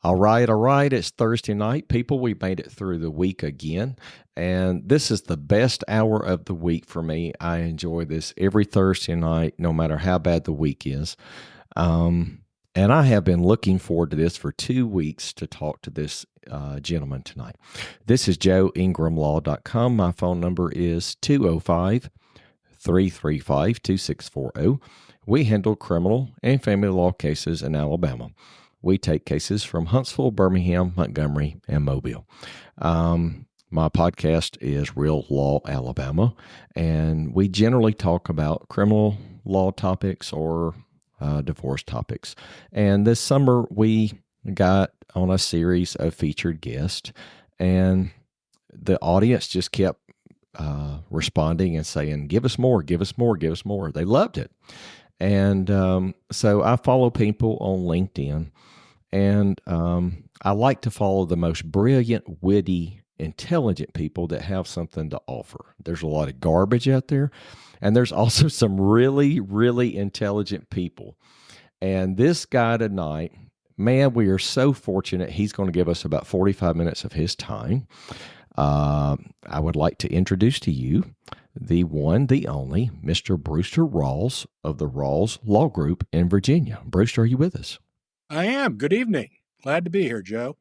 All right, all right. It's Thursday night, people. We made it through the week again, and this is the best hour of the week for me. I enjoy this every Thursday night, no matter how bad the week is. Um, and I have been looking forward to this for 2 weeks to talk to this gentleman tonight. This is joeingramlaw.com. My phone number is 205 335 2640. We handle criminal and family law cases in Alabama. We take cases from Huntsville, Birmingham, Montgomery, and Mobile. My podcast is Real Law Alabama, and we generally talk about criminal law topics or divorce topics. And this summer, we got on a series of featured guests, and the audience just kept responding and saying, give us more, give us more, give us more. They loved it. And so I follow people on LinkedIn, and I like to follow the most brilliant, witty, intelligent people that have something to offer. There's a lot of garbage out there, and there's also some really, really intelligent people. And this guy tonight, man, we are so fortunate. He's going to give us about 45 minutes of his time. I would like to introduce to you the one, the only, Mr. Brewster Rawls of the Rawls Law Group in Virginia. Brewster, are you with us? I am. Good evening. Glad to be here, Joe.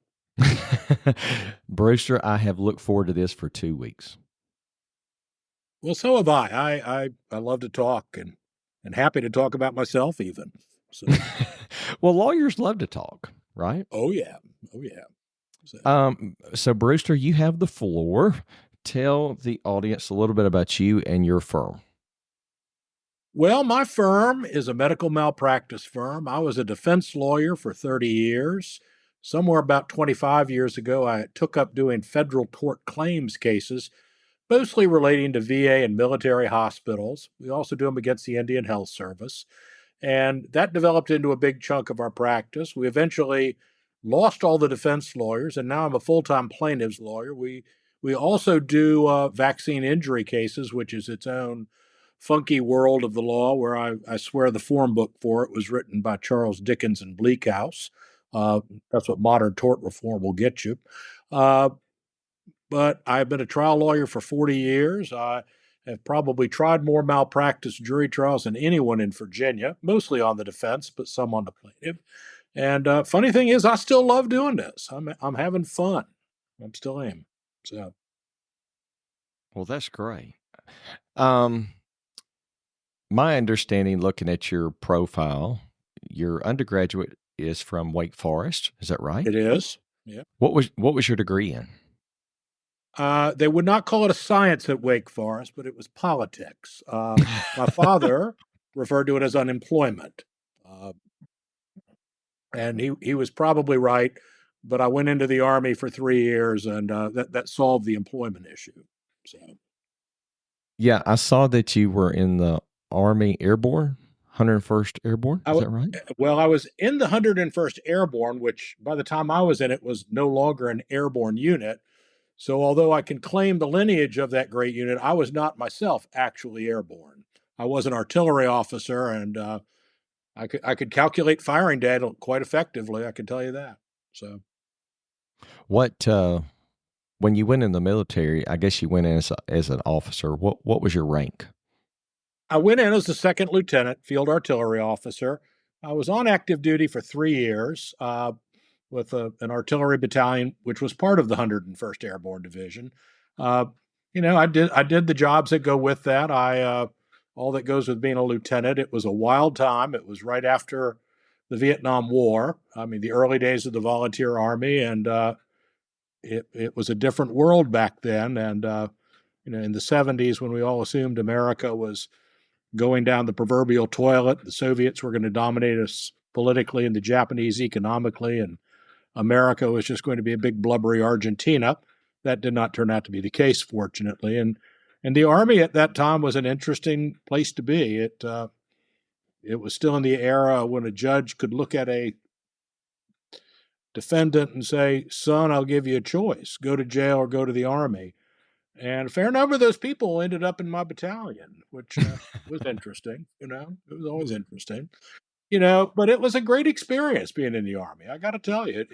Brewster, I have looked forward to this for 2 weeks. Well, so have I. I love to talk and happy to talk about myself even. So. Well, lawyers love to talk, right? Oh, yeah. Oh, yeah. So Brewster, you have the floor. Tell the audience a little bit about you and your firm. Well, my firm is a medical malpractice firm. I was a defense lawyer for 30 years. Somewhere about 25 years ago, I took up doing federal tort claims cases, mostly relating to VA and military hospitals. We also do them against the Indian Health Service. And that developed into a big chunk of our practice. We eventually lost all the defense lawyers, and now I'm a full-time plaintiff's lawyer. We also do vaccine injury cases, which is its own funky world of the law, where I swear the form book for it was written by Charles Dickens and Bleak House. That's what modern tort reform will get you. But I've been a trial lawyer for 40 years. I have probably tried more malpractice jury trials than anyone in Virginia, mostly on the defense, but some on the plaintiff. And funny thing is, I still love doing this. I'm having fun. I'm still am. So, Well, that's great. My understanding, looking at your profile, your undergraduate is from Wake Forest. Is that right? it is. Yeah. What was your degree in? They would not call it a science at Wake Forest, but it was politics. My father referred to it as unemployment. And he was probably right, but I went into the Army for 3 years, and that solved the employment issue. So, Yeah, I saw that you were in the Army Airborne, 101st Airborne. Is that right? Well, I was in the 101st Airborne, which by the time I was in it was no longer an airborne unit. So although I can claim the lineage of that great unit, I was not myself actually airborne. I was an artillery officer, and I could calculate firing data quite effectively. I can tell you that. So, What when you went in the military? I guess you went in as an officer. What was your rank? I went in as a second lieutenant, field artillery officer. I was on active duty for 3 years with an artillery battalion, which was part of the 101st Airborne Division. I did the jobs that go with that. All that goes with being a lieutenant. It was a wild time. It was right after the Vietnam War. I mean, the early days of the volunteer army, and it was a different world back then. And in the 70s, when we all assumed America was going down the proverbial toilet, the Soviets were going to dominate us politically and the Japanese economically, and America was just going to be a big blubbery Argentina. That did not turn out to be the case, fortunately. And the Army at that time was an interesting place to be. It was still in the era when a judge could look at a defendant and say, son, I'll give you a choice. Go to jail or go to the Army. And a fair number of those people ended up in my battalion, which was interesting. It was always interesting. But it was a great experience being in the Army. I got to tell you,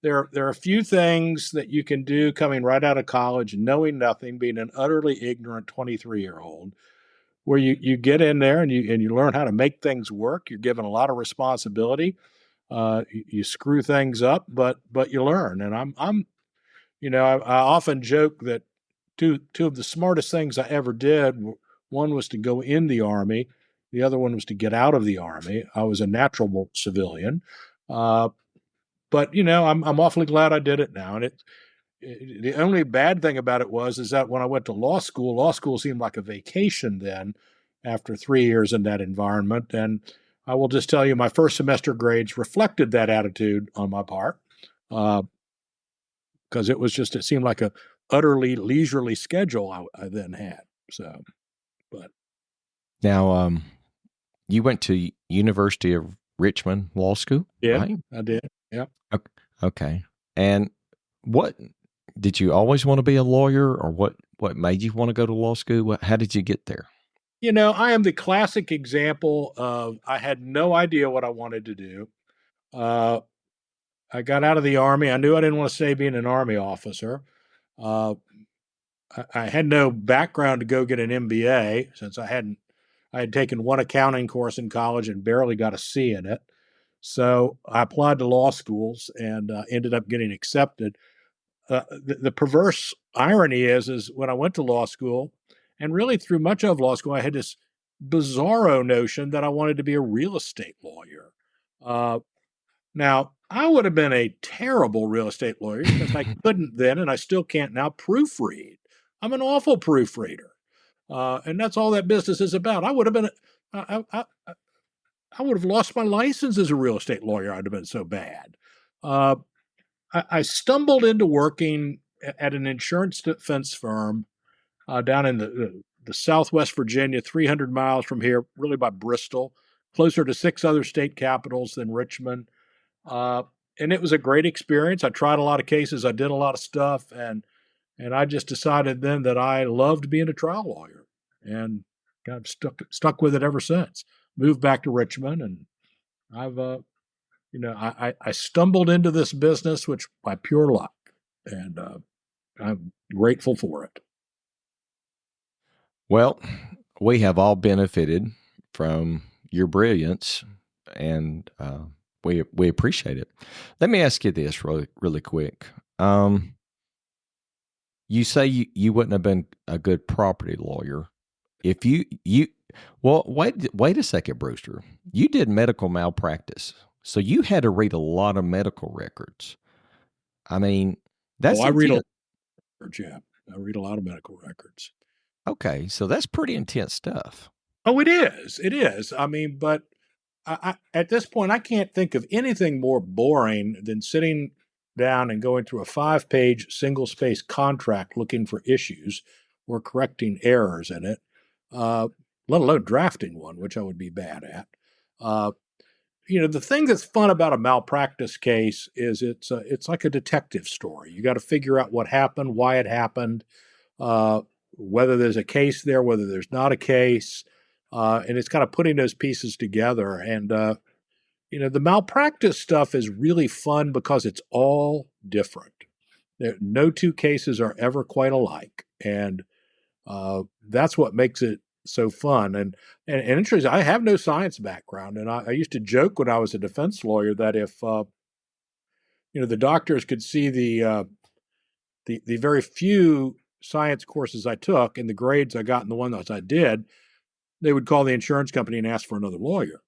there are a few things that you can do coming right out of college, knowing nothing, being an utterly ignorant 23-year-old, where you get in there and you learn how to make things work. You're given a lot of responsibility. You screw things up, but you learn. And I often joke that two of the smartest things I ever did. One was to go in the Army. The other one was to get out of the Army. I was a natural civilian, but I'm awfully glad I did it now. And the only bad thing about it is that when I went to law school seemed like a vacation then, after 3 years in that environment. And I will just tell you, my first semester grades reflected that attitude on my part, because it seemed like a utterly leisurely schedule I then had. So, but Now, you went to University of Richmond Law School, yeah, right? I did. Yeah. Okay. And what did you always want to be a lawyer, or what made you want to go to law school? How did you get there? I am the classic example of I had no idea what I wanted to do. Uh, I got out of the Army. I knew I didn't want to stay being an Army officer. Uh, I had no background to go get an MBA, since I had taken one accounting course in college and barely got a C in it. So I applied to law schools and ended up getting accepted. The perverse irony is when I went to law school, and really through much of law school, I had this bizarro notion that I wanted to be a real estate lawyer. Uh, Now, I would have been a terrible real estate lawyer because I couldn't then, and I still can't now, proofread. I'm an awful proofreader, and that's all that business is about. I would have been, I would have lost my license as a real estate lawyer. I'd have been so bad. Uh, I stumbled into working at an insurance defense firm down in the Southwest Virginia, 300 miles from here, really by Bristol, closer to 6 other state capitals than Richmond. Uh, and it was a great experience. I tried a lot of cases. I did a lot of stuff, and I just decided then that I loved being a trial lawyer, and I've stuck with it ever since. Moved back to Richmond, and I've I stumbled into this business, which by pure luck, and I'm grateful for it. Well, we have all benefited from your brilliance, and we appreciate it. Let me ask you this really quick. You say you wouldn't have been a good property lawyer if you well, wait a second, Brewster. You did medical malpractice, so you had to read a lot of medical records. I mean, that's I read intense. I read a lot of medical records. Okay, so that's pretty intense stuff. Oh, it is. It is. I mean, but at this point, I can't think of anything more boring than sitting down and going through a 5-page single-space contract looking for issues or correcting errors in it, let alone drafting one, which I would be bad at. The thing that's fun about a malpractice case is it's like a detective story. You got to figure out what happened, why it happened, whether there's a case there, whether there's not a case, and it's kind of putting those pieces together. And the malpractice stuff is really fun because it's all different. No two cases are ever quite alike, and that's what makes it so fun. And interesting, I have no science background, and I used to joke when I was a defense lawyer that if the doctors could see the very few science courses I took and the grades I got in the one that I did, they would call the insurance company and ask for another lawyer.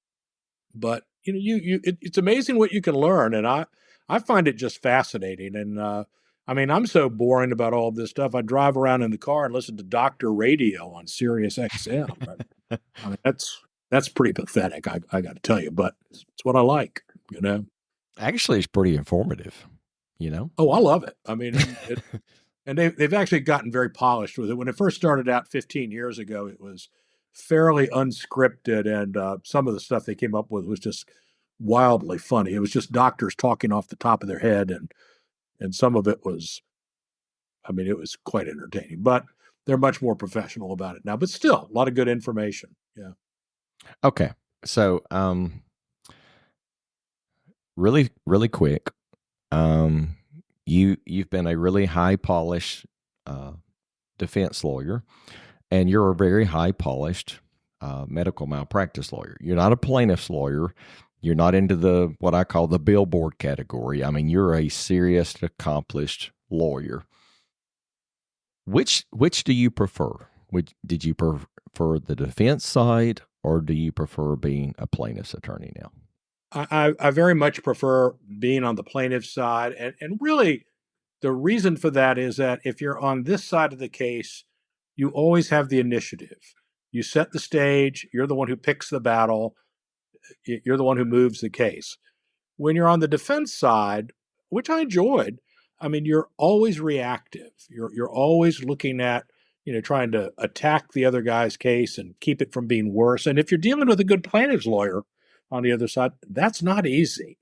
But it's amazing what you can learn, and I find it just fascinating. And I mean, I'm so boring about all of this stuff. I drive around in the car and listen to doctor radio on Sirius XM. I mean, that's pretty pathetic. I got to tell you, but it's what I like. Actually, it's pretty informative. Oh, I love it. I mean, and they've actually gotten very polished with it. When it first started out 15 years ago, it was fairly unscripted, and some of the stuff they came up with was just wildly funny. It was just doctors talking off the top of their head, and some of it was, I mean, it was quite entertaining. But they're much more professional about it now. But still, a lot of good information. Yeah. Okay. So, really, really quick. Um, you've been a really high polished defense lawyer, and you're a very high polished medical malpractice lawyer. You're not a plaintiff's lawyer. You're not into the what I call the billboard category. I mean, you're a serious, accomplished lawyer. Which do you prefer? Did you prefer the defense side, or do you prefer being a plaintiff's attorney now? I very much prefer being on the plaintiff's side. And really, the reason for that is that if you're on this side of the case, you always have the initiative. You set the stage, you're the one who picks the battle, you're the one who moves the case. When you're on the defense side, which I enjoyed, I mean, you're always reactive. You're always looking at, trying to attack the other guy's case and keep it from being worse. And if you're dealing with a good plaintiff's lawyer on the other side, that's not easy.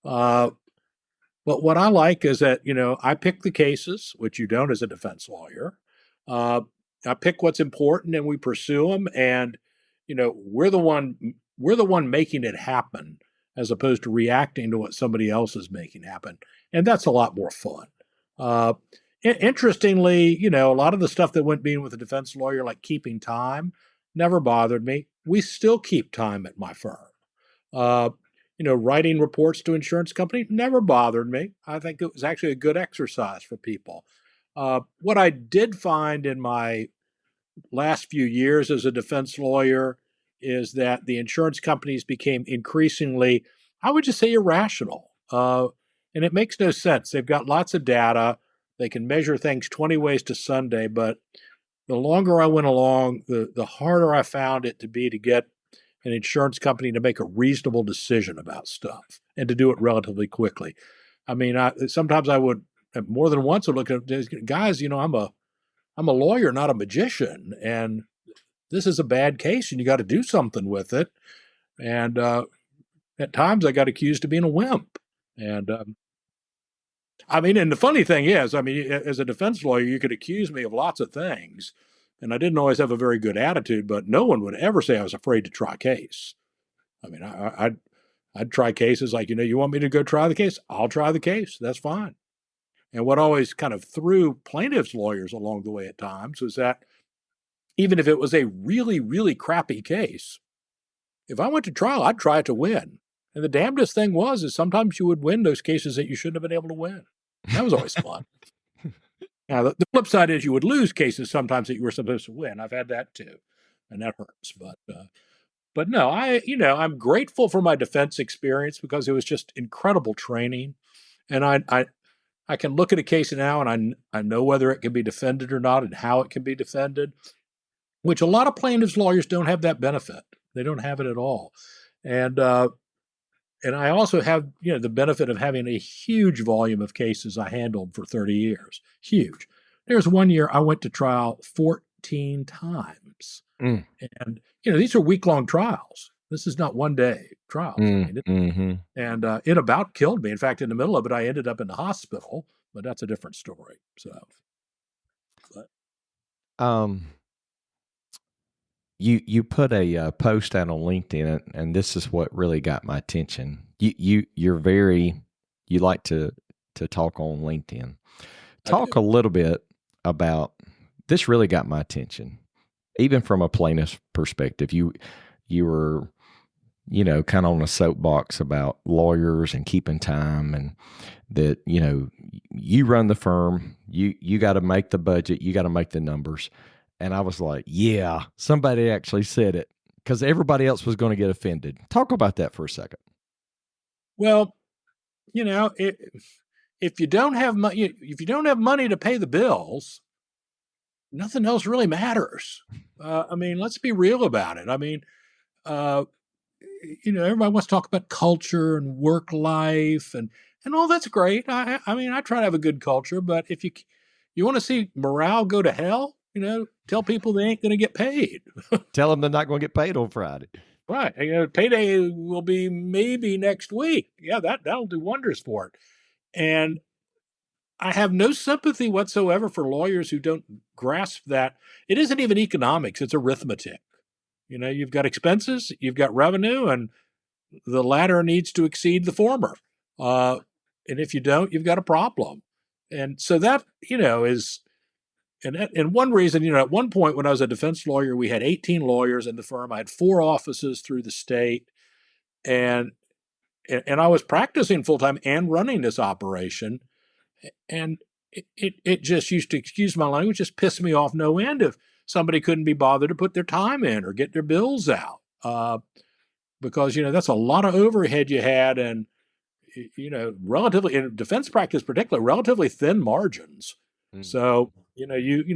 But what I like is that, I pick the cases, which you don't as a defense lawyer. Uh, I pick what's important and we pursue them. And, we're the one making it happen as opposed to reacting to what somebody else is making happen. And that's a lot more fun. Uh, Interestingly, a lot of the stuff that went being with a defense lawyer, like keeping time, never bothered me. We still keep time at my firm. Uh, Writing reports to insurance company never bothered me. I think it was actually a good exercise for people. What I did find in my last few years as a defense lawyer is that the insurance companies became increasingly, I would just say, irrational. And it makes no sense. They've got lots of data. They can measure things 20 ways to Sunday, but the longer I went along, the harder I found it to be to get an insurance company to make a reasonable decision about stuff and to do it relatively quickly. I mean, sometimes I would more than once would look at guys. I'm a lawyer, not a magician, and this is a bad case, and you got to do something with it. And at times, I got accused of being a wimp. And I mean, and the funny thing is, I mean, as a defense lawyer, you could accuse me of lots of things, and I didn't always have a very good attitude. But no one would ever say I was afraid to try a case. I mean, I'd try cases like, you want me to go try the case? I'll try the case. That's fine. And what always kind of threw plaintiffs' lawyers along the way at times was that even if it was a really, really crappy case, if I went to trial, I'd try to win. And the damnedest thing is sometimes you would win those cases that you shouldn't have been able to win. That was always fun. Now, the flip side is you would lose cases sometimes that you were supposed to win. I've had that too, and that hurts. But no, I'm grateful for my defense experience because it was just incredible training. And I can look at a case now and I know whether it can be defended or not and how it can be defended, which a lot of plaintiffs' lawyers don't have that benefit. They don't have it at all. And I also have, the benefit of having a huge volume of cases I handled for 30 years. Huge. There's one year I went to trial 14 times. Mm. And, these are week-long trials. This is not one-day trials. And it about killed me. In fact, in the middle of it, I ended up in the hospital, but that's a different story. So, you put a post out on LinkedIn, and this is what really got my attention. You like to talk on LinkedIn. Talk a little bit about this. Really got my attention, even from a plaintiff's perspective. You were kind of on a soapbox about lawyers and keeping time, and that you run the firm. You got to make the budget. You got to make the numbers. And I was like, yeah, somebody actually said it, because everybody else was going to get offended. Talk about that for a second. Well, if you don't have money to pay the bills, nothing else really matters. I mean, let's be real about it. I mean, everybody wants to talk about culture and work life and all that's great. I mean, I try to have a good culture, but if you want to see morale go to hell, tell people they ain't going to get paid. Tell them they're not going to get paid on Friday. Right. Payday will be maybe next week. Yeah, that'll do wonders for it. And I have no sympathy whatsoever for lawyers who don't grasp that. It isn't even economics, it's arithmetic. You've got expenses, you've got revenue, and the latter needs to exceed the former. And if you don't, you've got a problem. And so that, is, and one reason, at one point when I was a defense lawyer, we had 18 lawyers in the firm. I had 4 offices through the state, and I was practicing full time and running this operation. And it just used to, excuse my language, just piss me off no end if somebody couldn't be bothered to put their time in or get their bills out. Because, that's a lot of overhead you had, and, relatively, in defense practice particularly, relatively thin margins. So,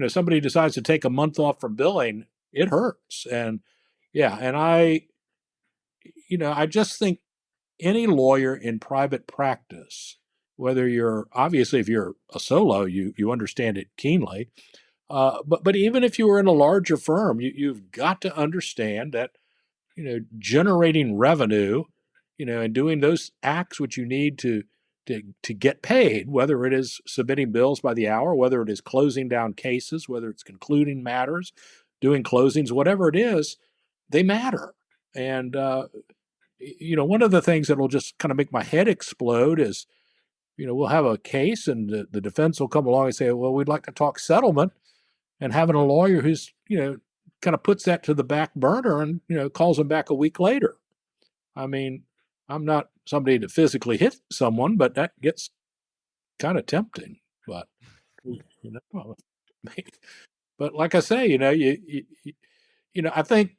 somebody decides to take a month off from billing, it hurts. And yeah, and I just think any lawyer in private practice, whether if you're a solo, you understand it keenly. But even if you were in a larger firm, you've got to understand that, generating revenue, and doing those acts which you need to get paid, whether it is submitting bills by the hour, whether it is closing down cases, whether it's concluding matters, doing closings, whatever it is, they matter. And, one of the things that will just kind of make my head explode is, we'll have a case and the defense will come along and say, well, we'd like to talk settlement, and having a lawyer who's, kind of puts that to the back burner and, calls them back a week later. I mean, I'm not somebody to physically hit someone, but that gets kind of tempting. But, but like I say, I think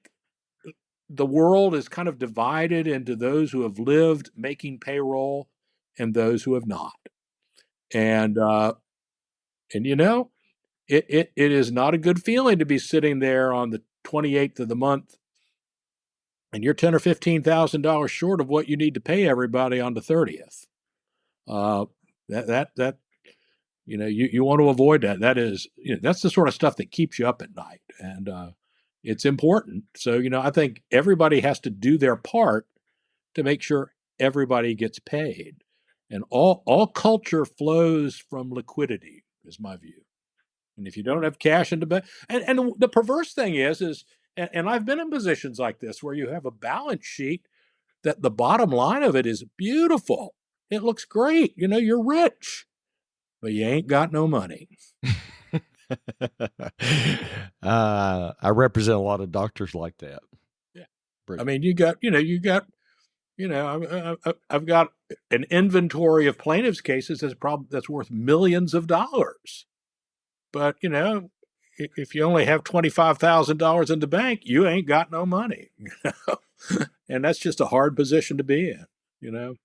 the world is kind of divided into those who have lived making payroll and those who have not. And it is not a good feeling to be sitting there on the 28th of the month and you're $10,000 or $15,000 short of what you need to pay everybody on the 30th. You want to avoid that. That is, that's the sort of stuff that keeps you up at night, and it's important. So, I think everybody has to do their part to make sure everybody gets paid, and all culture flows from liquidity, is my view. And if you don't have cash in the bank, and the perverse thing is, and I've been in positions like this where you have a balance sheet that the bottom line of it is beautiful. It looks great. You're rich, but you ain't got no money. I represent a lot of doctors like that. Yeah. I mean, I've got an inventory of plaintiffs' cases that's worth millions of dollars. But, if you only have $25,000 in the bank, you ain't got no money. And that's just a hard position to be in,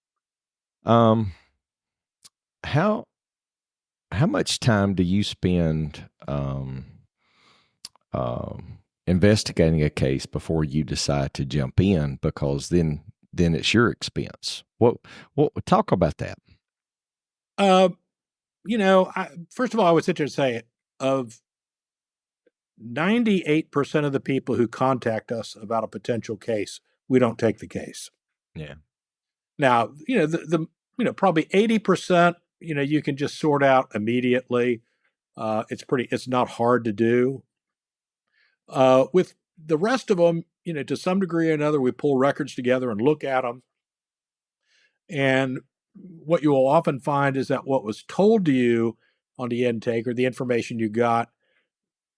How much time do you spend investigating a case before you decide to jump in? Because then it's your expense. What talk about that? First of all, I would sit there and say, of 98% of the people who contact us about a potential case, we don't take the case. Yeah. Now, probably 80%, you can just sort out immediately. It's not hard to do. With the rest of them, to some degree or another, we pull records together and look at them. And what you will often find is that what was told to you on the intake or the information you got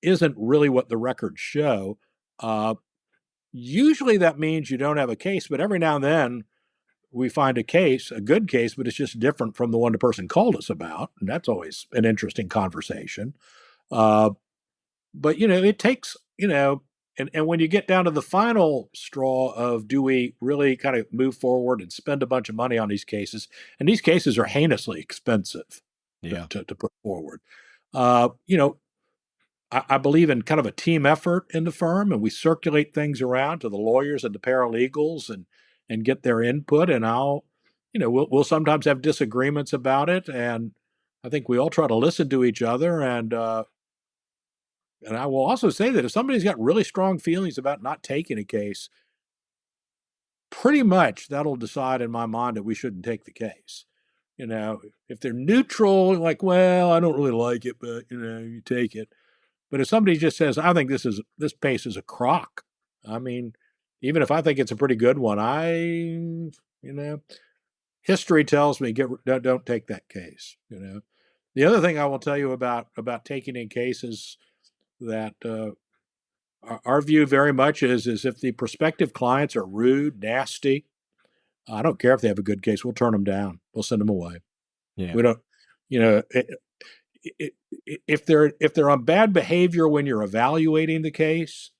isn't really what the records show. Usually that means you don't have a case, but every now and then we find a good case, but it's just different from the one the person called us about. And that's always an interesting conversation. But, it takes, and when you get down to the final straw of, do we really kind of move forward and spend a bunch of money on these cases? And these cases are heinously expensive to put forward. I believe in kind of a team effort in the firm, and we circulate things around to the lawyers and the paralegals and get their input. And we'll sometimes have disagreements about it. And I think we all try to listen to each other. And I will also say that if somebody's got really strong feelings about not taking a case, pretty much that'll decide in my mind that we shouldn't take the case. If they're neutral, like, well, I don't really like it, but you take it. But if somebody just says, I think this pace is a crock, I mean, even if I think it's a pretty good one, history tells me don't take that case. The other thing I will tell you about taking in cases that our view very much is if the prospective clients are rude, nasty, I don't care if they have a good case. We'll turn them down. We'll send them away. Yeah. We don't, you know, it, if they're on bad behavior when you're evaluating the case,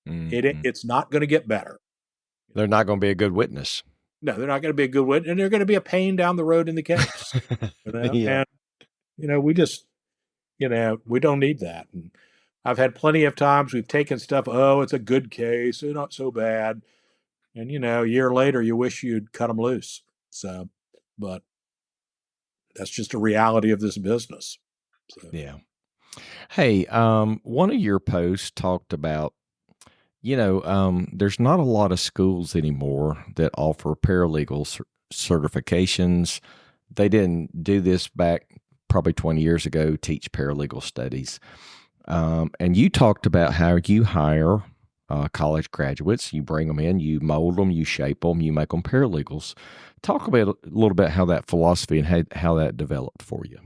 Mhm. it's not going to get better. They're not going to be a good witness. No, they're not going to be a good witness, and they're going to be a pain down the road in the case. Yeah. And we just, we don't need that. And I've had plenty of times we've taken stuff. Oh, it's a good case. It's not so bad. And a year later, you wish you'd cut them loose. So, but that's just a reality of this business. So. Yeah. Hey, one of your posts talked about, there's not a lot of schools anymore that offer paralegal certifications. They didn't do this back probably 20 years ago, teach paralegal studies. And you talked about how you hire college graduates, you bring them in, you mold them, you shape them, you make them paralegals. Talk about a little bit how that philosophy and how that developed for you.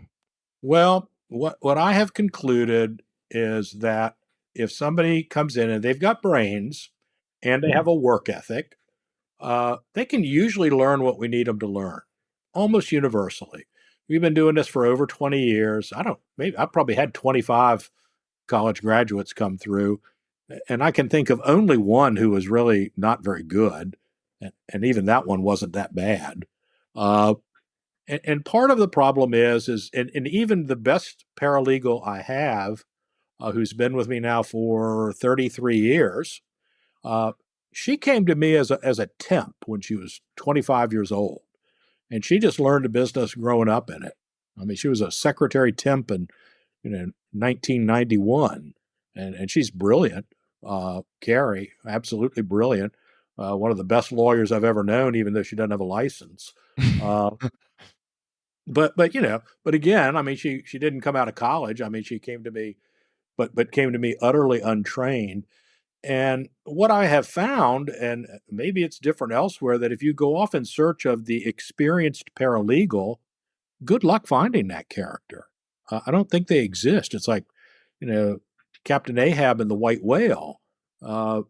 Well, what I have concluded is that if somebody comes in and they've got brains and they have a work ethic, they can usually learn what we need them to learn, almost universally. We've been doing this for over 20 years. I probably had 25 college graduates come through, and I can think of only one who was really not very good, and even that one wasn't that bad. And part of the problem and even the best paralegal I have, who's been with me now for 33 years, uh, she came to me as a temp when she was 25 years old, and she just learned the business growing up in it. I mean, she was a secretary temp in 1991, and she's brilliant. Carrie, absolutely brilliant. One of the best lawyers I've ever known, even though she doesn't have a license. Uh, but again, I mean, she didn't come out of college. I mean, she came to me, but came to me utterly untrained. And what I have found, and maybe it's different elsewhere, that if you go off in search of the experienced paralegal, good luck finding that character. I don't think they exist. It's like, you know, Captain Ahab and the White Whale. Uh,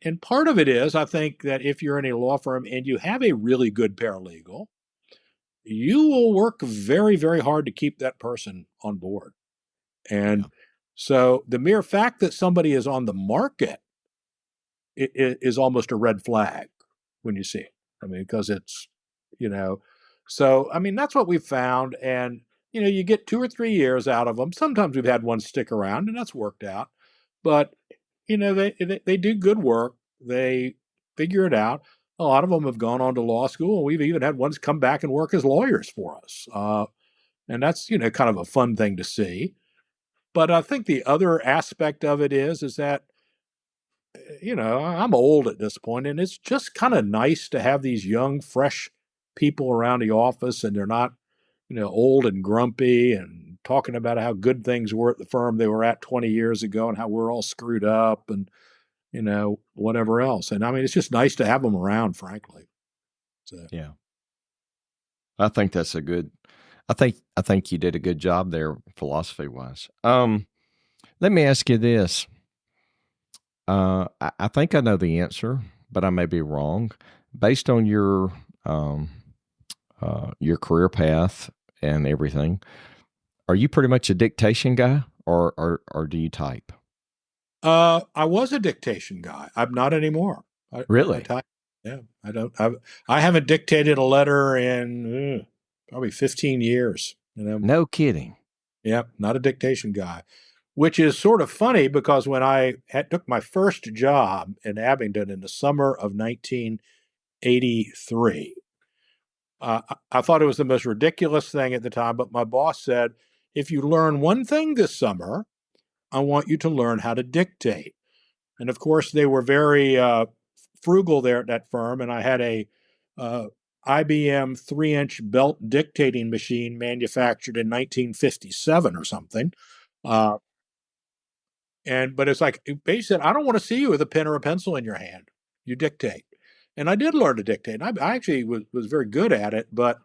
and part of it is, I think that if you're in a law firm and you have a really good paralegal, you will work very, very hard to keep that person on board. Yeah. And so the mere fact that somebody is on the market is almost a red flag when you see it. I mean, because it's, you know, so I mean, that's what we've found. And, you get 2 or 3 years out of them. Sometimes we've had one stick around and that's worked out. But, they do good work. They figure it out. A lot of them have gone on to law school, and we've even had ones come back and work as lawyers for us. And that's, kind of a fun thing to see. But I think the other aspect of it is that I'm old at this point, and it's just kind of nice to have these young, fresh people around the office, and they're not, old and grumpy and talking about how good things were at the firm they were at 20 years ago and how we're all screwed up and, whatever else. And I mean, it's just nice to have them around, frankly. So. Yeah. I think that's a good. I think you did a good job there, philosophy wise. Let me ask you this. I think I know the answer, but I may be wrong. Based on your career path and everything, are you pretty much a dictation guy, or do you type? I was a dictation guy. I'm not anymore. I Really? type. Yeah, I don't. I haven't dictated a letter in probably 15 years. No kidding. Yeah, not a dictation guy, which is sort of funny because when I took my first job in Abingdon in the summer of 1983, I thought it was the most ridiculous thing at the time. But my boss said, "If you learn one thing this summer, I want you to learn how to dictate." And of course, they were very frugal there at that firm, and I had a uh, IBM 3-inch belt dictating machine manufactured in 1957 or something. Uh, But it's like, basically said, I don't want to see you with a pen or a pencil in your hand. You dictate. And I did learn to dictate. And I actually was very good at it. But,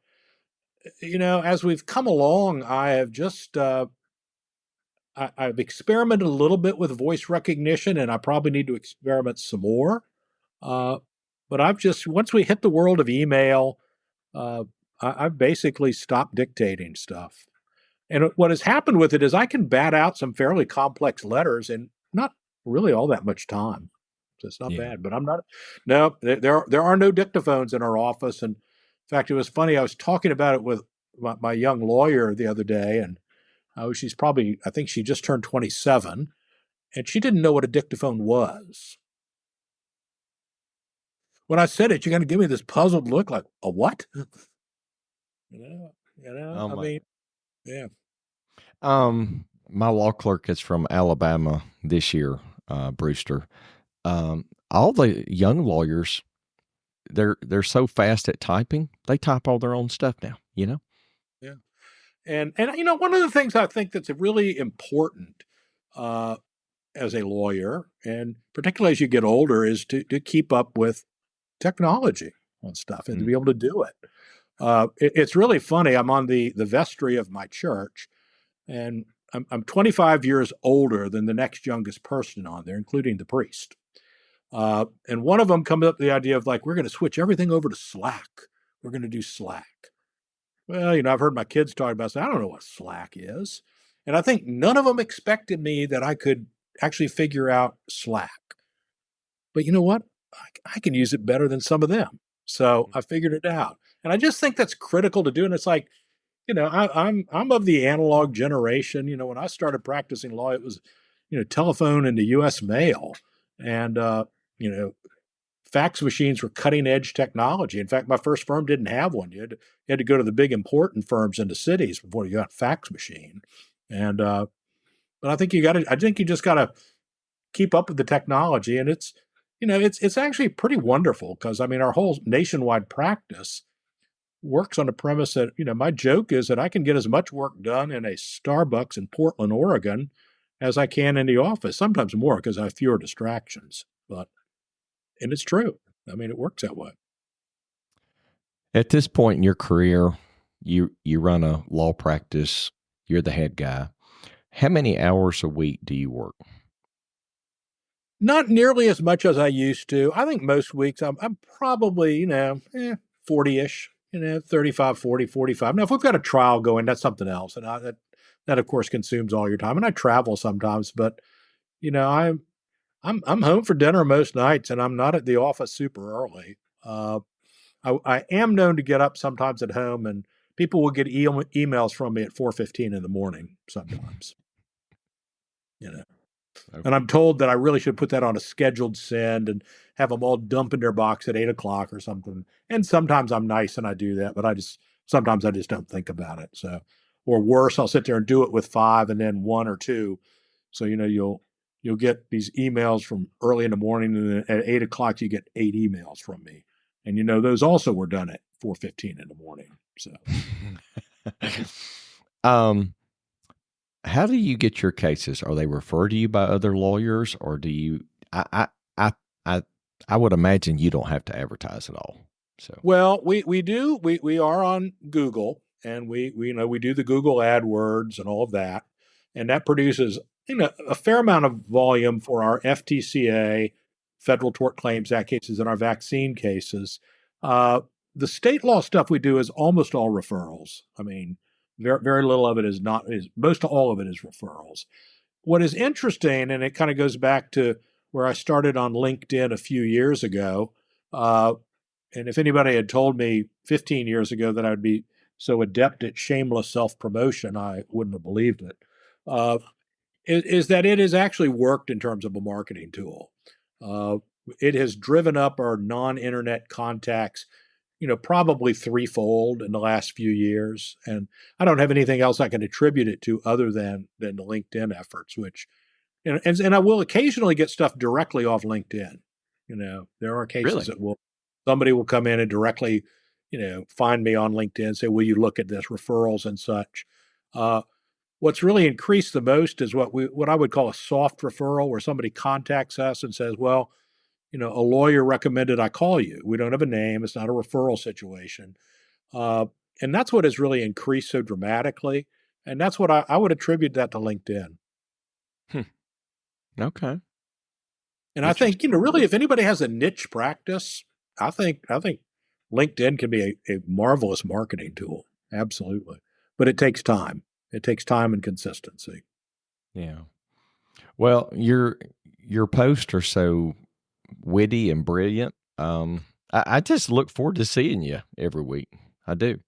as we've come along, I have just, I've experimented a little bit with voice recognition, and I probably need to experiment some more. Uh, but once we hit the world of email, uh, I've basically stopped dictating stuff. And what has happened with it is I can bat out some fairly complex letters in not really all that much time. So it's not Yeah. bad, but I'm not. No, there are no dictaphones in our office. And in fact, it was funny. I was talking about it with my young lawyer the other day, and she's probably, I think she just turned 27, and she didn't know what a dictaphone was. When I said it, you're going to give me this puzzled look like, a what? Oh I my. mean, yeah. My law clerk is from Alabama this year, Brewster. All the young lawyers, they're so fast at typing, they type all their own stuff now, you know? Yeah. And one of the things I think that's really important uh, as a lawyer, and particularly as you get older, is to keep up with technology on stuff and to Mm. be able to do it. It's really funny. I'm on the vestry of my church, and I'm 25 years older than the next youngest person on there, including the priest. And one of them comes up with the idea of like, we're going to switch everything over to Slack. We're going to do Slack. Well, I've heard my kids talk about this. I don't know what Slack is. And I think none of them expected me that I could actually figure out Slack. But you know what? I can use it better than some of them. So I figured it out. And I just think that's critical to do. And it's like, I'm of the analog generation. When I started practicing law, it was, telephone and the U.S. mail, and fax machines were cutting edge technology. In fact, my first firm didn't have one. You had to go to the big important firms in the cities before you got a fax machine. And but I think you just got to keep up with the technology, and it's actually pretty wonderful because I mean our whole nationwide practice works on the premise that my joke is that I can get as much work done in a Starbucks in Portland, Oregon, as I can in the office. Sometimes more because I have fewer distractions. And it's true. I mean, it works that way. At this point in your career, you run a law practice, you're the head guy. How many hours a week do you work? Not nearly as much as I used to. I think most weeks I'm probably 40ish. 35, 40, 45. Now, if we've got a trial going, that's something else, and that of course consumes all your time. And I travel sometimes, but you know, I'm home for dinner most nights, and I'm not at the office super early. I am known to get up sometimes at home, and people will get emails from me at 4:15 in the morning sometimes. You know, and I'm told that I really should put that on a scheduled send and have them all dump in their box at 8 o'clock or something. And sometimes I'm nice and I do that, but sometimes I just don't think about it. So, or worse, I'll sit there and do it with five and then one or two. So you'll get these emails from early in the morning, and then at 8 o'clock you get 8 emails from me, and those also were done at 4:15 in the morning. So, um, how do you get your cases? Are they referred to you by other lawyers, or do you? I, I, I would imagine you don't have to advertise at all. So, well, we do we are on Google, and we do the Google AdWords and all of that, and that produces a fair amount of volume for our FTCA, Federal Tort Claims Act cases, and our vaccine cases. Uh, the state law stuff we do is almost all referrals. I mean, very little of it is most all of it is referrals. What is interesting, and it kind of goes back to where I started on LinkedIn a few years ago. And if anybody had told me 15 years ago that I would be so adept at shameless self promotion, I wouldn't have believed it. Uh, is that it has actually worked in terms of a marketing tool. Uh, it has driven up our non internet contacts, probably threefold in the last few years. And I don't have anything else I can attribute it to other than the LinkedIn efforts, which, and I will occasionally get stuff directly off LinkedIn. There are cases really, that somebody will come in and directly, find me on LinkedIn, say, will you look at this, referrals and such. Uh, What's really increased the most is what I would call a soft referral, where somebody contacts us and says, "Well, a lawyer recommended I call you." We don't have a name; it's not a referral situation, uh, and that's what has really increased so dramatically. And that's what I would attribute that to LinkedIn. Hmm. Okay. And I think, Interesting. really, if anybody has a niche practice, I think LinkedIn can be a marvelous marketing tool. Absolutely. But it takes time. It takes time and consistency. Yeah. Well, your posts are so witty and brilliant. I just look forward to seeing you every week. I do.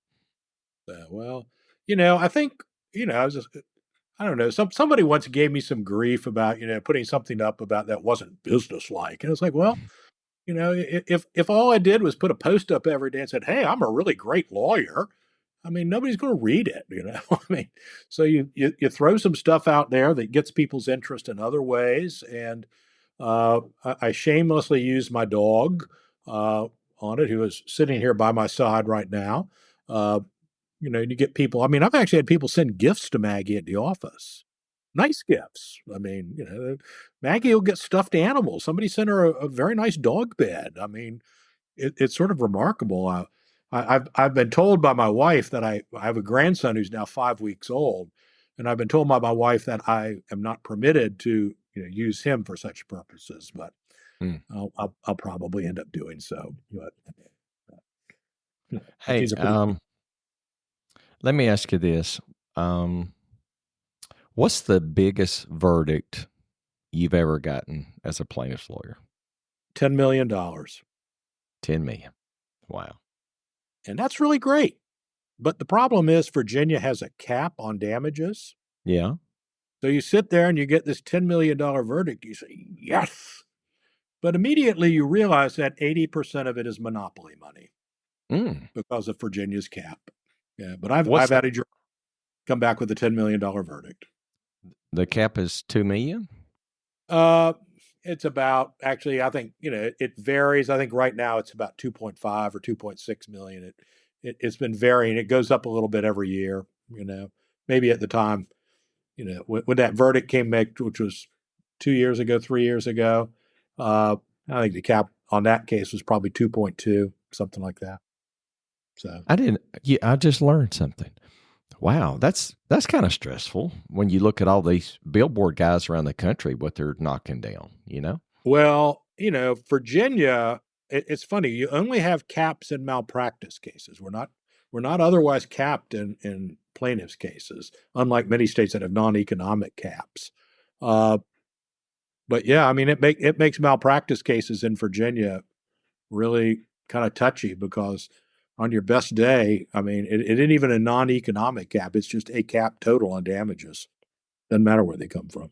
Well, I think, I was just, I don't know. Somebody once gave me some grief about, putting something up about that wasn't businesslike. And it's like, well, if all I did was put a post up every day and said, "Hey, I'm a really great lawyer," I mean, nobody's going to read it. I mean, so you throw some stuff out there that gets people's interest in other ways, and I shamelessly use my dog on it, who is sitting here by my side right now. Uh, and you get people. I mean, I've actually had people send gifts to Maggie at the office. Nice gifts. I mean, Maggie will get stuffed animals. Somebody sent her a very nice dog bed. I mean, it's sort of remarkable. I've been told by my wife that I have a grandson who's now 5 weeks old, and I've been told by my wife that I am not permitted to use him for such purposes. But Mm. I'll probably end up doing so. But Hey, he's a pretty. let me ask you this. Um, what's the biggest verdict you've ever gotten as a plaintiff's lawyer? $10 million, 10 million. Wow. and that's really great. But the problem is Virginia has a cap on damages. Yeah. So you sit there and you get this $10 million verdict. You say, yes. But immediately you realize that 80% of it is monopoly money Mm. because of Virginia's cap. Yeah, but I've What's had a jury come back with a $10 million verdict. the cap is 2 million? Uh, it's about, actually, I think, it varies. I think right now it's about 2.5 or 2.6 million. It's been varying. It goes up a little bit every year, maybe at the time, when that verdict came back, which was 2 years ago, 3 years ago, uh, I think the cap on that case was probably 2.2, something like that. So, I didn't yeah, I just learned something. Wow, that's kind of stressful when you look at all these billboard guys around the country what they're knocking down, you know? well, Virginia, it's funny. You only have caps in malpractice cases. We're not otherwise capped in plaintiffs' cases, unlike many states that have non-economic caps. Uh, but yeah, I mean, it makes malpractice cases in Virginia really kind of touchy because on your best day, I mean, it isn't even a non-economic cap. It's just a cap total on damages. Doesn't matter where they come from.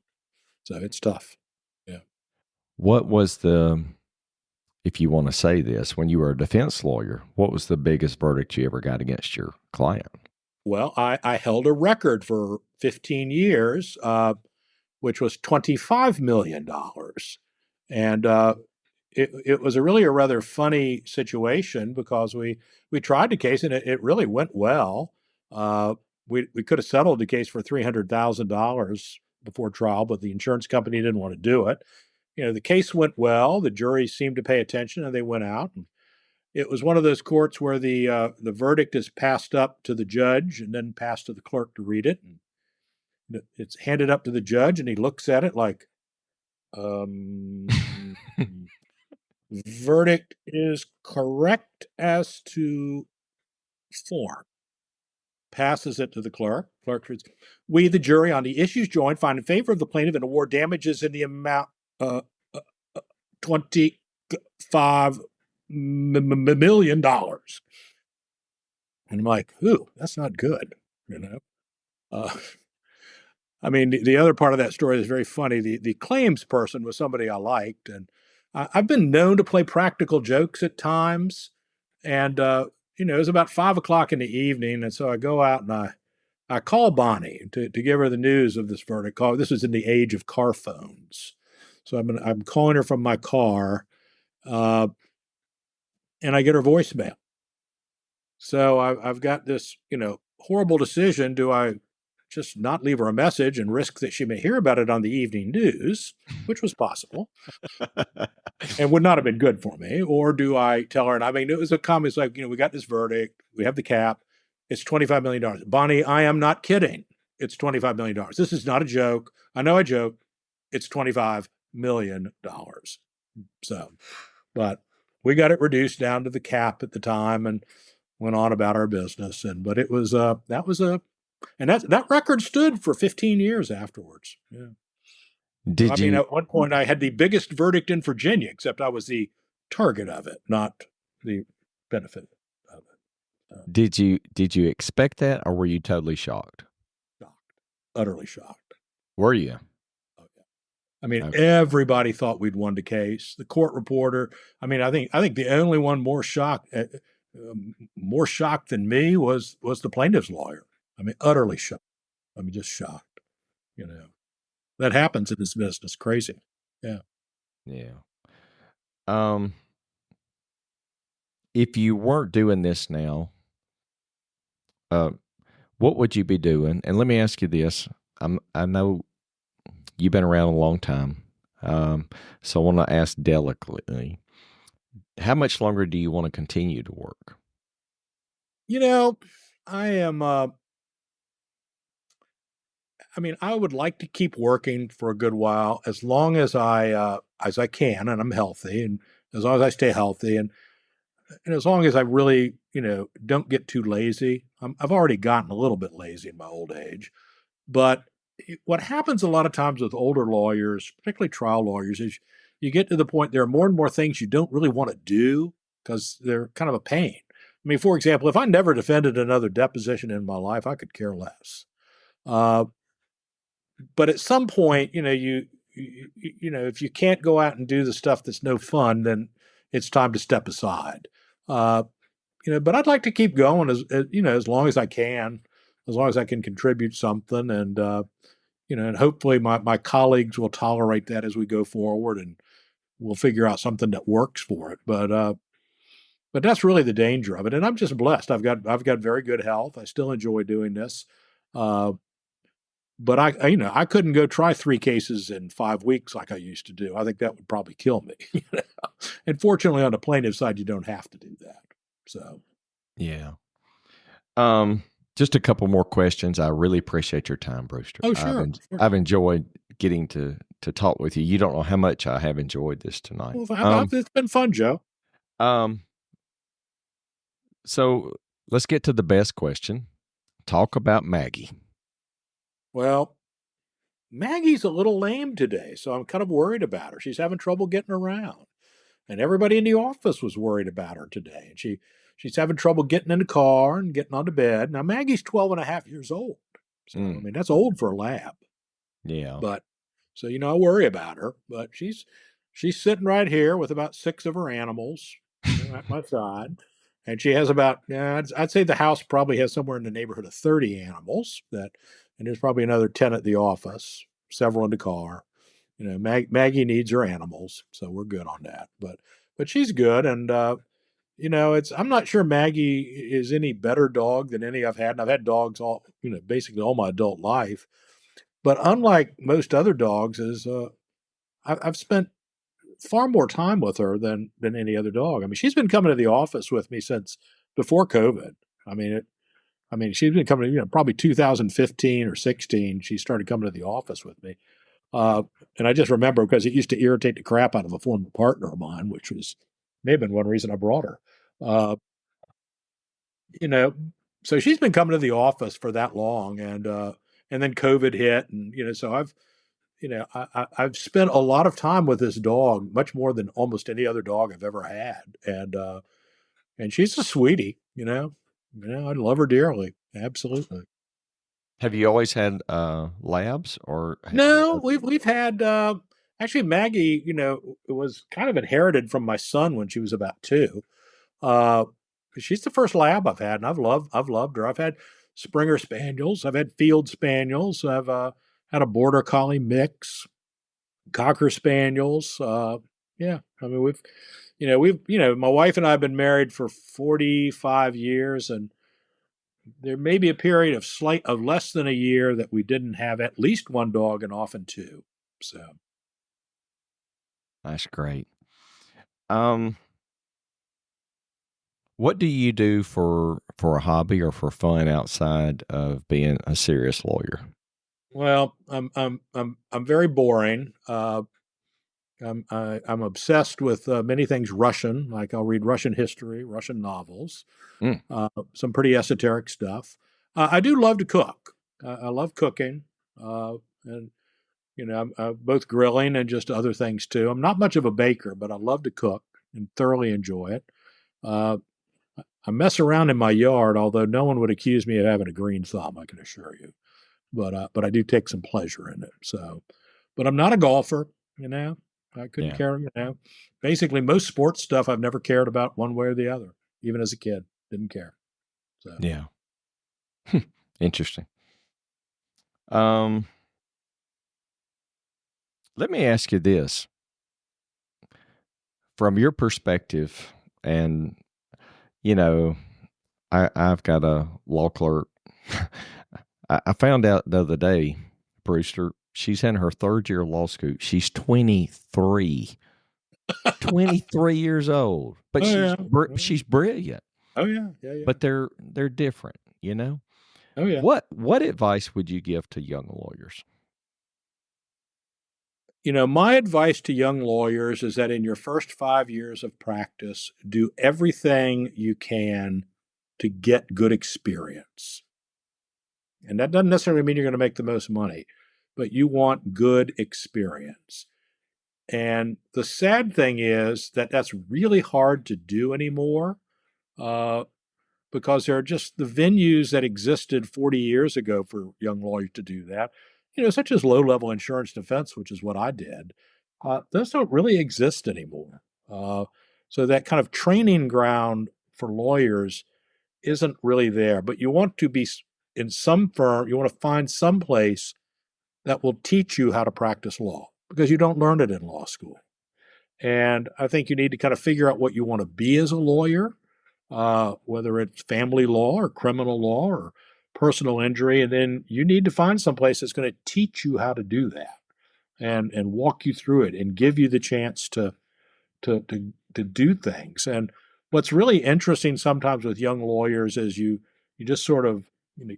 So it's tough. Yeah. What was the if you want to say this, when you were a defense lawyer, what was the biggest verdict you ever got against your client? Well, I held a record for 15 years, which was $25 million. And it was really a rather funny situation because we tried the case and it really went well. Uh, we could have settled the case for $300,000 before trial, but the insurance company didn't want to do it. The case went well. The jury seemed to pay attention, and they went out. And it was one of those courts where the verdict is passed up to the judge and then passed to the clerk to read it. And it's handed up to the judge, and he looks at it like, um, verdict is correct as to form. Passes it to the clerk. Clerk reads, "We, the jury, on the issues joined, find in favor of the plaintiff and award damages in the amount uh, uh, $25 million." And I'm like, "Ooh, that's not good," you know. Uh, I mean, the other part of that story is very funny. The claims person was somebody I liked, and I've been known to play practical jokes at times. And it was about 5 o'clock in the evening, and so I go out and I call Bonnie to give her the news of this verdict. Call. This is in the age of car phones, so I'm calling her from my car, uh, and I get her voicemail. So I've got this horrible decision. Do I just not leave her a message and risk that she may hear about it on the evening news, which was possible and would not have been good for me? Or do I tell her, and I mean, it was a comment like, we got this verdict, we have the cap, it's $25 million. Bonnie, I am not kidding. It's $25 million. This is not a joke. I know I joke. It's $25 million. So, but we got it reduced down to the cap at the time and went on about our business. But it was, that record stood for 15 years afterwards. Yeah. At one point I had the biggest verdict in Virginia, except I was the target of it, not the benefit of it. Did you expect that, or were you totally shocked? Shocked, utterly shocked. Were you? Oh, yeah. Okay. Everybody thought we'd won the case. The court reporter. I think the only one more shocked than me was the plaintiff's lawyer. Utterly shocked. Just shocked. That happens in this business. Crazy. Yeah. Yeah. If you weren't doing this now, what would you be doing? And let me ask you this. I know you've been around a long time. So I want to ask delicately, how much longer do you want to continue to work? I am, I would like to keep working for a good while, as long as I can, and I'm healthy, and as long as I stay healthy, and as long as I really, don't get too lazy. I've already gotten a little bit lazy in my old age, but what happens a lot of times with older lawyers, particularly trial lawyers, is you get to the point there are more and more things you don't really want to do because they're kind of a pain. For example, if I never defended another deposition in my life, I could care less. But at some point, if you can't go out and do the stuff that's no fun, then it's time to step aside. But I'd like to keep going as long as I can, as long as I can contribute something, and and hopefully my colleagues will tolerate that as we go forward, and we'll figure out something that works for it. But that's really the danger of it, and I'm just blessed. I've got very good health. I still enjoy doing this. But I couldn't go try 3 cases in 5 weeks like I used to do. I think that would probably kill me. And fortunately, on the plaintiff side, you don't have to do that. So, yeah. Just a couple more questions. I really appreciate your time, Brewster. Oh, sure. I've enjoyed getting to talk with you. You don't know how much I have enjoyed this tonight. Well, it's been fun, Joe. So let's get to the best question. Talk about Maggie. Well, Maggie's a little lame today, so I'm kind of worried about her. She's having trouble getting around. And everybody in the office was worried about her today. And she's having trouble getting in the car and getting onto bed. Now, Maggie's 12 and a half years old. So, that's old for a lab. Yeah. But, so, I worry about her. But she's sitting right here with about 6 of her animals at my side. And she has about, I'd say the house probably has somewhere in the neighborhood of 30 animals. And there's probably another 10 at the office, several in the car. Maggie needs her animals, so we're good on that. But she's good, and I'm not sure Maggie is any better dog than any I've had. And I've had dogs basically all my adult life. But unlike most other dogs, I've spent far more time with her than any other dog. She's been coming to the office with me since before COVID. She's been coming, probably 2015 or 16. She started coming to the office with me. And I just remember because it used to irritate the crap out of a former partner of mine, which may have been one reason I brought her. So she's been coming to the office for that long, and then COVID hit, and so I've spent a lot of time with this dog, much more than almost any other dog I've ever had, and she's a sweetie, I love her dearly, absolutely. Have you always had labs, or no? We've had actually Maggie. It was kind of inherited from my son when she was about 2. She's the first lab I've had, and I've loved her. I've had Springer Spaniels, I've had Field Spaniels, I've had a Border Collie mix, Cocker Spaniels. Yeah, we've my wife and I have been married for 45 years, and there may be a period of less than a year that we didn't have at least one dog and often two. So That's great. Um, what do you do for a hobby or for fun outside of being a serious lawyer? well, I'm very boring. I'm obsessed with many things Russian. Like I'll read Russian history, Russian novels, Mm, some pretty esoteric stuff. I do love to cook. I love cooking, and I'm both grilling and just other things too. I'm not much of a baker, but I love to cook and thoroughly enjoy it. Uh, I mess around in my yard, although no one would accuse me of having a green thumb. I can assure you, but I do take some pleasure in it. So, but I'm not a golfer. You know, I couldn't yeah, care. Basically most sports stuff I've never cared about one way or the other. Even as a kid, didn't care. So, yeah. Interesting. Um, Let me ask you this from your perspective, and you know, I've got a law clerk. I found out the other day, Brewster, she's in her third year of law school. She's 23, 23 years old, but oh yeah, she's brilliant. oh yeah, yeah, yeah, But they're different, you know. oh yeah. What advice would you give to young lawyers? My advice to young lawyers is that in your first 5 years of practice, do everything you can to get good experience. And that doesn't necessarily mean you're going to make the most money, but you want good experience. And the sad thing is that that's really hard to do anymore uh, because there are just the venues that existed 40 years ago for young lawyers to do that, such as low level insurance defense, which is what I did. Those don't really exist anymore. So that kind of training ground for lawyers isn't really there. But you want to be in some firm, you want to find some place that will teach you how to practice law because you don't learn it in law school. And I think you need to kind of figure out what you want to be as a lawyer, whether it's family law or criminal law or personal injury. And then you need to find some place that's going to teach you how to do that and walk you through it and give you the chance to do things. And what's really interesting sometimes with young lawyers is you just sort of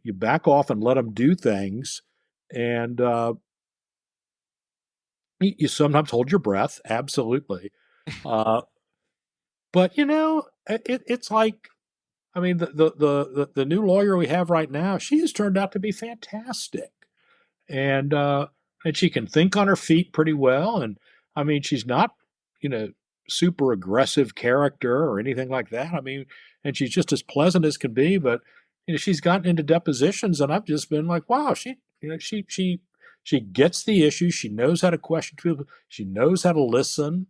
you back off and let them do things, and you sometimes hold your breath, absolutely. Uh, but it's like I mean the new lawyer we have right now, she has turned out to be fantastic, and and she can think on her feet pretty well. And I mean, she's not you know super aggressive character or anything like that. I mean, and she's just as pleasant as can be. But she's gotten into depositions, and I've just been like, wow, she gets the issue. She knows how to question people. She knows how to listen.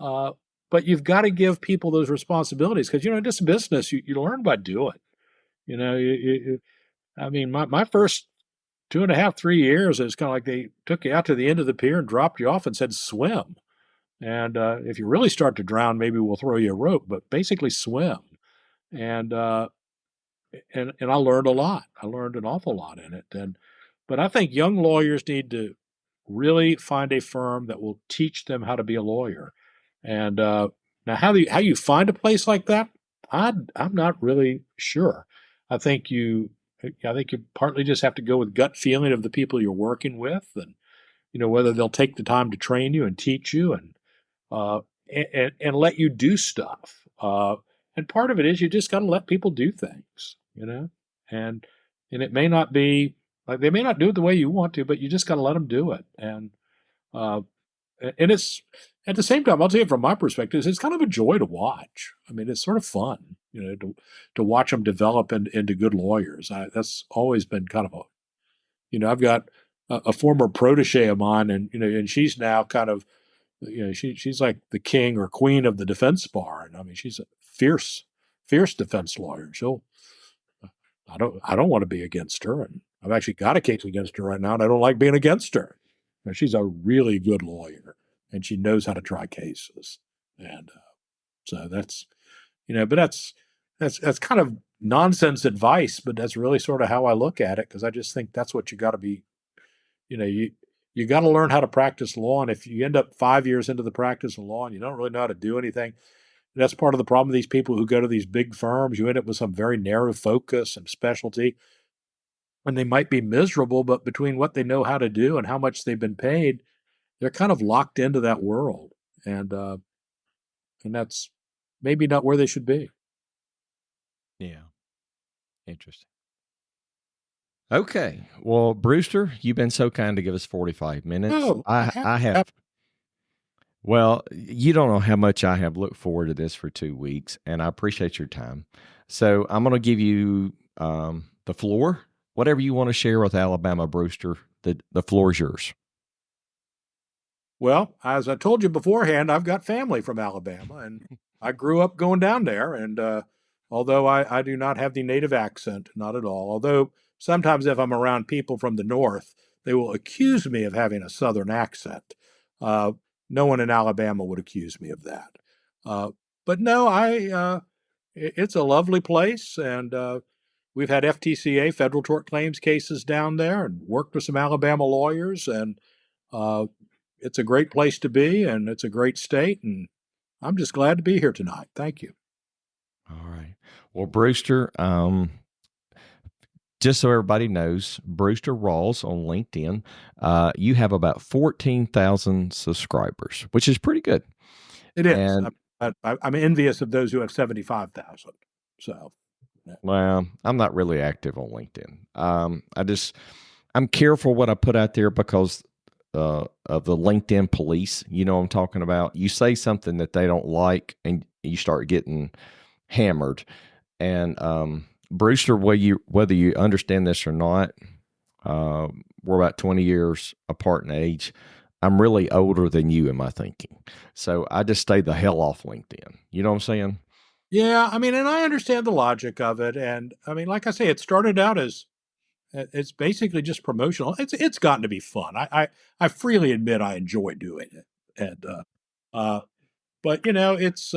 Uh, but you've got to give people those responsibilities because this business you learn by doing. I mean, my first 2.5, 3 years, it's kind of like they took you out to the end of the pier and dropped you off and said, swim. And if you really start to drown, maybe we'll throw you a rope, but basically swim. And, and I learned a lot. I learned an awful lot in it. But I think young lawyers need to really find a firm that will teach them how to be a lawyer. And now how you find a place like that, I'm not really sure. I think you I think you partly just have to go with gut feeling of the people you're working with, and whether they'll take the time to train you and teach you uh, and let you do stuff. And part of it is you just got to let people do things, and it may not be like they may not do it the way you want to, but you just got to let them do it. Uh, and it's at the same time, I'll tell you from my perspective, it's kind of a joy to watch. I mean, it's sort of fun, to watch them develop into good lawyers. That's always been kind of I've got a former protege of mine, and she's now kind of, she's like the king or queen of the defense bar, and I mean, she's a fierce defense lawyer. I don't want to be against her, and I've actually got a case against her right now, and I don't like being against her. She's a really good lawyer, and she knows how to try cases, and so that's but that's kind of nonsense advice, but that's really sort of how I look at it, because I just think that's what you got to be. You got to learn how to practice law, and if you end up 5 years into the practice of law and you don't really know how to do anything, that's part of the problem with these people who go to these big firms. You end up with some very narrow focus and specialty, and they might be miserable, but between what they know how to do and how much they've been paid, they're kind of locked into that world, and that's maybe not where they should be. Yeah. Interesting. Okay. Well, Brewster, you've been so kind to give us 45 minutes. Oh, I have. Well, you don't know how much I have looked forward to this for 2 weeks, and I appreciate your time. So I'm going to give you the floor. Whatever you want to share with Alabama, Brewster, the floor is yours. Well, as I told you beforehand, I've got family from Alabama, and I grew up going down there. And although I do not have the native accent, not at all, although sometimes if I'm around people from the North, they will accuse me of having a Southern accent. No one in Alabama would accuse me of that. But no, it's a lovely place, and we've had FTCA, Federal Tort Claims cases down there, and worked with some Alabama lawyers, and it's a great place to be, and it's a great state, and I'm just glad to be here tonight. Thank you. All right. Well, Brewster, just so everybody knows, Brewster Rawls on LinkedIn, you have about 14,000 subscribers, which is pretty good. It is. And I'm envious of those who have 75,000. So, well, I'm not really active on LinkedIn. I'm careful what I put out there because of the LinkedIn police. You know what I'm talking about? You say something that they don't like, and you start getting hammered. And Brewster, whether you understand this or not, we're about 20 years apart in age. I'm really older than you in my thinking. So I just stay the hell off LinkedIn. You know what I'm saying? Yeah, I mean, and I understand the logic of it. And I mean, like I say, it started out as it's basically just promotional. It's gotten to be fun. I freely admit I enjoy doing it. And but it's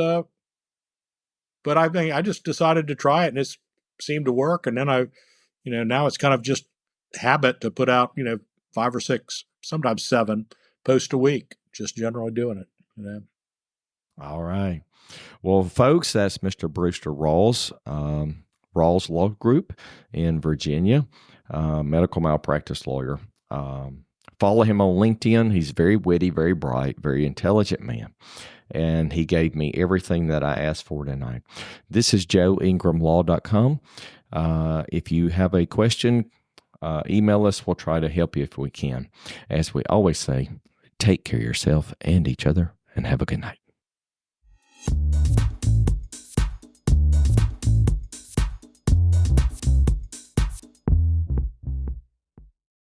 but I think I just decided to try it, and it seemed to work. And then now it's kind of just habit to put out 5 or 6, sometimes 7 posts a week, just generally doing it. All right. Well, folks, that's Mr. Brewster Rawls, Rawls Law Group in Virginia, medical malpractice lawyer. Follow him on LinkedIn. He's very witty, very bright, very intelligent man. And he gave me everything that I asked for tonight. This is joeingramlaw.com. If you have a question, email us. We'll try to help you if we can. As we always say, take care of yourself and each other, and have a good night.